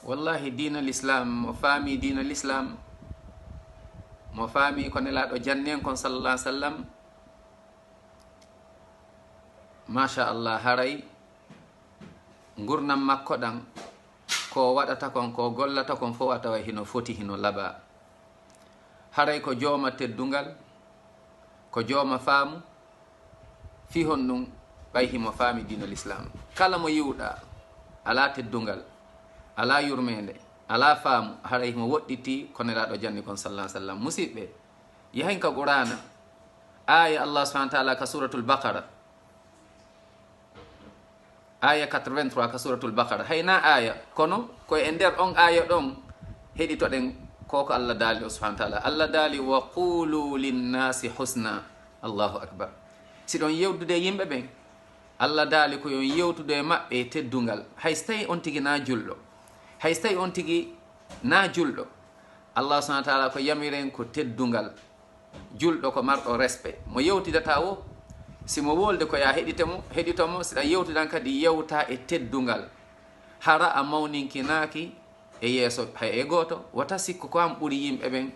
wallahi dina l'islam mo faami dina l'islam mo faami ko nelaɗo jannen kon sallallah sallam machallah haray gurnam makko ɗan ko waɗata kon ko gollata kon fof a tawa hino foti hino laaɓa haray ko jooma teddungal ko jooma faamu fi hon ɗum ɓay himo faami dina l'islam kala mo yiwɗa ala teddungal ala yurmede ala faamu haray himo woɗɗiti ko nelaɗo janni kon sallah sallam musidɓe yahen ka qur'ana aya allah subahana taala ka suratul baqara aya 83 ka suratul baqara hayna aya kono koye e nder on aya ɗon heɗitoɗen koko allah daali o subahana taala allah daali wa qulu linnasi husna allahu akbar siɗon yewdude yimɓe ɓen allah daali ko yon yewtude maɓɓe teddungal hay so tawi on tigi na julɗo hay so tawi on tigi na julɗo allah subahana taala ko yamiren ko teddungal julɗo ko marɗo respect mo yewtidata o simo wolde ko ya heɗitomo siɗa yewtudan kadi yewta e teddungal hara a mawninkinaki e yeeso hay e goto wata sikku ko am ɓuuri yimɓe ɓen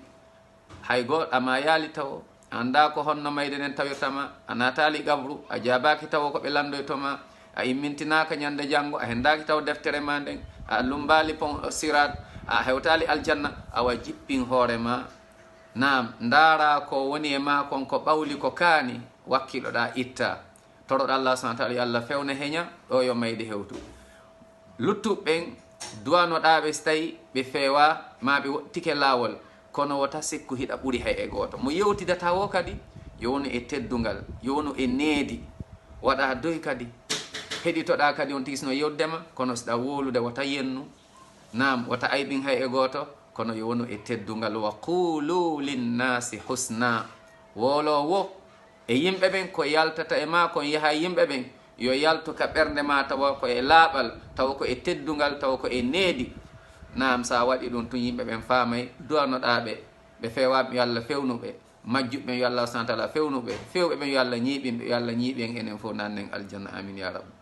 hay goto ama yaali taw anda ko honno mayde nen tawirtama a natali gabru a jabaki taw ko ɓe landoytoma a immintinaka ñande janggo a hendaki taw deftere ma nden a lumbali pon sirat a hewtali aljanna awa jippin hoorema nam ndara ko woni e ma kon ko ɓawli ko kaani wakkiloɗa itta toroɗo allah subahana taala yo allah fewne heña ɗo yo mayde hewtu luttuɓeɓen duwanoɗaɓe so tawi ɓe feewa ma ɓe wottike laawol kono wota sikku hiɗa ɓuuri hay e goto mo yewtidata o kadi yownu e teddungal yownu e needi waɗa doy kadi heɗitoɗa kadi on tigi sino yewdema kono siɗa wolude wata yennu nam wata ayɓin hay e goto kono yownu e teddungal wa qulu linnasi husna wolowo e yimɓe ɓen ko yaltata e ma kon yaha yimɓe ɓen yo yaltu ka ɓernde ma tawa ko e laaɓal tawa ko e teddungal tawa ko e needi nam sa waɗi ɗum tun yimɓe ɓen faamay duwanoɗaɓe ɓe fewaɓe yo allah fewnuɓe majjuɓe yo allah subahana taala fewnuɓe fewɓe ɓen yo allah ñiiɓinɓe yo allah ñiiɓen enen fof nannen aljanna amin ya rabbi